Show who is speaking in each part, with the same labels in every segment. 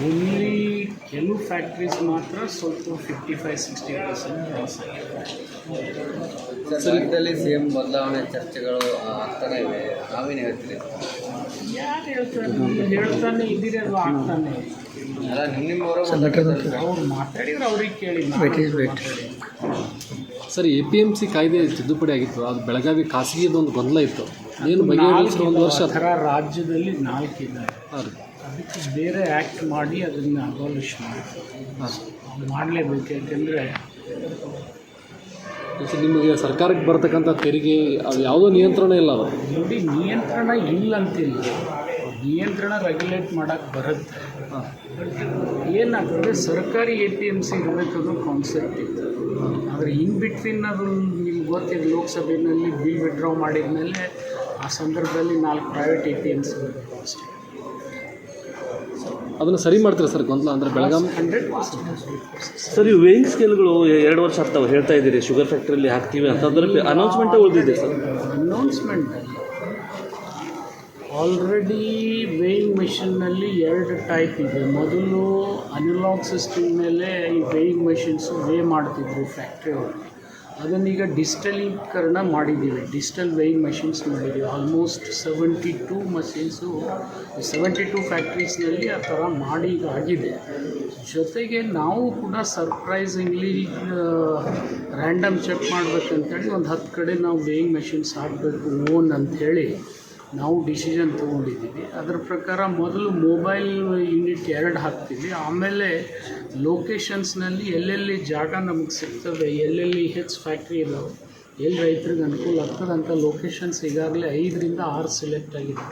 Speaker 1: Only ಕೆಲವು factories ಮಾತ್ರ ಸ್ವಲ್ಪ 55-60% ಲಾಸ್ ಆಗಿದೆ.
Speaker 2: ರಾಜ್ಯದಲ್ಲಿ CM ಬದಲಾವಣೆ ಚರ್ಚೆಗಳು ಆಗ್ತಾನೆ ಇವೆ, ನಾವೇನು ಹೇಳ್ತೀರಿ?
Speaker 1: ಯಾರು ಹೇಳ್ತಾರೆ? ನೀವು ಹೇಳ್ತಾನೆ ಇದ್ದೀರಿ, ಅದು ಆಗ್ತಾನೆ.
Speaker 2: ಅಲ್ಲ, ನಿಮ್ಮವರು
Speaker 1: ಅವ್ರು ಮಾತಾಡಿದ್ರೆ ಅವ್ರಿಗೆ ಕೇಳಿ.
Speaker 3: ಸರ್, APMC ಕಾಯ್ದೆ ತಿದ್ದುಪಡಿ ಆಗಿತ್ತು, ಅದು ಬೆಳಗಾವಿ ಖಾಸಗಿದೊಂದು ಗೊಂದಲ ಇತ್ತು, ಏನು ಬಗೆಹರಿಸಿರೋ 1 ವರ್ಷ
Speaker 1: ಥರ ರಾಜ್ಯದಲ್ಲಿ 4 ಇದ್ದಾರೆ.
Speaker 3: ಹಾಂ ರೀ.
Speaker 1: ಅದಕ್ಕೆ ಬೇರೆ ಆ್ಯಕ್ಟ್ ಮಾಡಿ ಅದನ್ನು ಅಬಾಲಿಷ್ ಮಾಡಲೇಬೇಕು. ಯಾಕೆಂದರೆ
Speaker 3: ನಿಮಗೆ ಸರ್ಕಾರಕ್ಕೆ ಬರ್ತಕ್ಕಂಥ ತೆರಿಗೆ ಅದು ಯಾವುದೋ ನಿಯಂತ್ರಣ ಇಲ್ಲ. ಅದು
Speaker 1: ನೋಡಿ, ನಿಯಂತ್ರಣ ಇಲ್ಲ ಅಂತಿಲ್ಲ, ನಿಯಂತ್ರಣ ರೆಗ್ಯುಲೇಟ್ ಮಾಡೋಕ್ಕೆ ಬರುತ್ತೆ. ಏನಾಗ್ತದೆ, ಸರ್ಕಾರಿ APMC ಇರಬೇಕು ಅನ್ನೋ ಕಾನ್ಸೆಪ್ಟ್ ಇತ್ತು. ಆದರೆ ಇನ್ ಬಿಟ್ವೀನ್ ಅದು ನಿಮ್ಗೆ ಗೊತ್ತಿದೆ, ಲೋಕಸಭೆಯಲ್ಲಿ ಬಿಲ್ ವಿಡ್ರಾ ಮಾಡಿದ ಮೇಲೆ ಆ ಸಂದರ್ಭದಲ್ಲಿ 4 ಪ್ರೈವೇಟ್ APMC ಬರಬೇಕು ಅಷ್ಟೇ.
Speaker 3: ಅದನ್ನು ಸರಿ ಮಾಡ್ತೀರಾ ಸರ್ ಗೊಂದಲ? ಅಂದರೆ ಬೆಳಗಾವಿ
Speaker 1: 100%.
Speaker 4: ಸರ್, ಈ ವೇಯಿಂಗ್ ಸ್ಕೇಲ್ಗಳು 2 ವರ್ಷ ಆಗ್ತಾವೆ ಹೇಳ್ತಾ ಇದ್ದೀರಿ, ಶುಗರ್ ಫ್ಯಾಕ್ಟ್ರಿಯಲ್ಲಿ ಹಾಕ್ತೀವಿ ಅಂತ. ಅದರ ಅನೌನ್ಸ್ಮೆಂಟೇ ಉಳಿದಿದೆ ಸರ್.
Speaker 1: ಅನೌನ್ಸ್ಮೆಂಟ್ ಆಲ್ರೆಡಿ ವೇಯಿಂಗ್ ಮೆಷಿನ್ನಲ್ಲಿ 2 ಟೈಪ್ ಇದೆ. ಮೊದಲು ಅನಲಾಗ್ ಸಿಸ್ಟಮ್ ಮೇಲೆ ಈ ವೇಯಿಂಗ್ ಮೆಷಿನ್ಸು ವೇ ಮಾಡ್ತಿದ್ರು ಫ್ಯಾಕ್ಟ್ರಿ ಒಳಗೆ. ಅದನ್ನೀಗ ಡಿಜಿಟಲೀಕರಣ ಮಾಡಿದ್ದೀವಿ, ಡಿಜಿಟಲ್ ವೇಯಿಂಗ್ ಮೆಷಿನ್ಸ್ ಮಾಡಿದ್ದೀವಿ. ಆಲ್ಮೋಸ್ಟ್ 72 ಮಷಿನ್ಸು 72 ಫ್ಯಾಕ್ಟ್ರೀಸ್ನಲ್ಲಿ ಆ ಥರ ಮಾಡಿ ಆಗಿದೆ. ಜೊತೆಗೆ ನಾವು ಕೂಡ ಸರ್ಪ್ರೈಸಿಂಗ್ಲಿ ರ್ಯಾಂಡಮ್ ಚೆಕ್ ಮಾಡಬೇಕಂತೇಳಿ ಒಂದು 10 ಕಡೆ ನಾವು ವೇಯಿಂಗ್ ಮೆಷಿನ್ಸ್ ಹಾಕಬೇಕು ಓನ್ ಅಂಥೇಳಿ ನಾವು ಡಿಸಿಷನ್ ತೊಗೊಂಡಿದ್ದೀವಿ. ಅದರ ಪ್ರಕಾರ ಮೊದಲು ಮೊಬೈಲ್ ಯೂನಿಟ್ 2 ಹಾಕ್ತೀವಿ, ಆಮೇಲೆ ಲೊಕೇಶನ್ಸ್ನಲ್ಲಿ ಎಲ್ಲೆಲ್ಲಿ ಜಾಗ ನಮಗೆ ಸಿಗ್ತದೆ, ಎಲ್ಲೆಲ್ಲಿ ಹೆಚ್ಚು ಫ್ಯಾಕ್ಟ್ರಿ ಇದ್ದಾವೆ, ಎಲ್ಲಿ ರೈತರಿಗೆ ಅನುಕೂಲ ಆಗ್ತದೆ ಅಂತ ಲೊಕೇಶನ್ಸ್ ಈಗಾಗಲೇ 5ರಿಂದ 6 ಸೆಲೆಕ್ಟ್ ಆಗಿದೆ.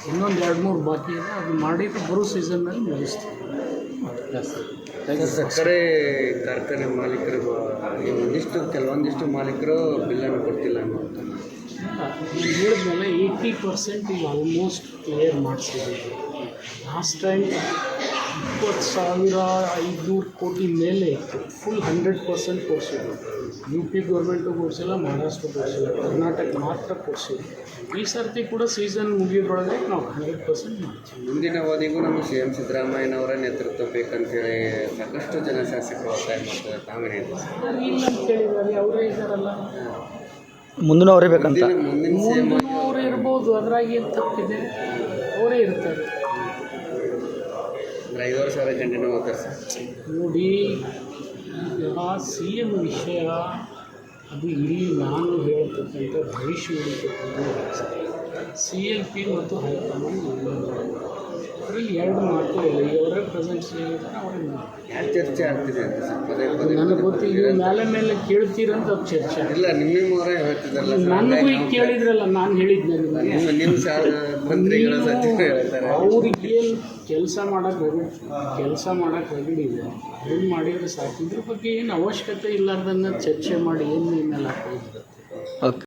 Speaker 1: ಇನ್ನೊಂದು 2-3 ಬಾಕಿ ಇದೆ, ಅದು ಮಾಡಿದ್ದು ಬರೋ ಸೀಸನ್ನಲ್ಲಿ ಮುಗಿಸ್ತೀವಿ.
Speaker 2: ಸಕ್ಕರೆ ಕಾರ್ಖಾನೆ ಮಾಲೀಕರು ಕೆಲವೊಂದಿಷ್ಟು ಮಾಲೀಕರು ಬಿಲ್ಲನ್ನು ಕೊಡ್ತಿಲ್ಲ ಅನ್ನುವಂಥ
Speaker 1: ಹೇಳಿದ್ಮೇಲೆ 80% ಈಗ ಆಲ್ಮೋಸ್ಟ್ ಕ್ಲಿಯರ್ ಮಾಡಿಸಿದ್ದೀವಿ. ಲಾಸ್ಟ್ ಟೈಮ್ 20,500 ಕೋಟಿ ಮೇಲೆ ಇತ್ತು, ಫುಲ್ 100% ಕೊಡಿಸಿದ್ರು. UP ಗೌರ್ಮೆಂಟು ಕೊಡಿಸಿಲ್ಲ, ಮಹಾರಾಷ್ಟ್ರ ಕೊಡಿಸಿಲ್ಲ, ಕರ್ನಾಟಕ ಮಾತ್ರ ಕೊಡಿಸಿದ್ರು. ಈ ಸರ್ತಿ ಕೂಡ ಸೀಸನ್ ಮುಗಿಯೋದ್ರೊಳಗೆ ನಾವು 100% ಮಾಡ್ತೀವಿ.
Speaker 2: ಮುಂದಿನ ಅವಧಿಗೂ ನಮ್ಮ CM ಸಿದ್ದರಾಮಯ್ಯನವರ ನೇತೃತ್ವ ಬೇಕಂತೇಳಿ ಸಾಕಷ್ಟು ಜನ ಶಾಸಕರು ಒತ್ತಾಯ ಮಾಡ್ತಾರೆ, ತಾವೇನು ಹೇಳ್ತೀವಿ?
Speaker 1: ಇಲ್ಲ ಅಂತ ಕೇಳಿದ್ದಾರೆ, ಅವರೇ ಇದ್ದಾರಲ್ಲ,
Speaker 4: ಮುಂದಿನ ಅವರೇ ಬೇಕಂತ.
Speaker 2: ಮುಂದಿನ
Speaker 1: ಅವರೇ ಇರ್ಬೋದು, ಅದ್ರಾಗ ಏನು ತಪ್ಪಿದೆ, ಅವರೇ ಇರ್ತಾರೆ.
Speaker 2: 5 ವರ್ಷ ಕಂಟಿನ್ಯೂ ಹೋಗ್ತಾರೆ ಸರ್.
Speaker 1: ನೋಡಿ, ಈಗ CM ವಿಷಯ ಅದು ಇಲ್ಲಿ ನಾನು ಹೇಳ್ತಕ್ಕಂಥ ಭವಿಷ್ಯವಾಣಿ CLP ಮತ್ತು ಹೈಕಮಾಂಡ್ ಅದರಲ್ಲಿ 2 ಮಾತು ಇಲ್ಲ. ಅವರೇ ಪ್ರೆಸೆಂಟ್ಸ್ ಹೇಳಿದ್ದಾರೆ, ಅವರೇ
Speaker 2: ಯಾರು ಚರ್ಚೆ ಆಗ್ತಿದೆ ಅಂತ ಸರ್ ಪದೇ ಪದೇ?
Speaker 1: ನನಗೆ ಗೊತ್ತಿಲ್ಲ, ಮೇಲೆ ಕೇಳ್ತೀರಂತ ಅವ್ರು ಚರ್ಚೆ
Speaker 2: ಇಲ್ಲ, ನಿಮ್ಮವರೇ ಹೇಳ್ತಿದ್ದಾರಲ್ಲ ಸರ್.
Speaker 1: ನನಗೂ ಈಗ ಕೇಳಿದ್ರಲ್ಲ, ನಾನು ಹೇಳಿದ್ದೆ ನಿಮಗೆ.
Speaker 2: ನಿಮ್ಮ ಮಂತ್ರಿಗಳ ಸಚಿವರು ಹೇಳ್ತಾರೆ
Speaker 1: ಅವ್ರಿಗೇನು ಕೆಲಸ ಮಾಡೋಕ್ಕೆ ರೆಡಿ ಇದೆ, ಅದನ್ನು ಮಾಡಿದರೆ ಸಾಕು. ಇದ್ರ ಬಗ್ಗೆ ಏನು ಅವಶ್ಯಕತೆ ಇಲ್ಲಾರ್ದನ್ನ ಚರ್ಚೆ ಮಾಡಿ ಏನು ಇನ್ನೆಲ್ಲ ಹಾಕೋದು.
Speaker 4: ಓಕೆ.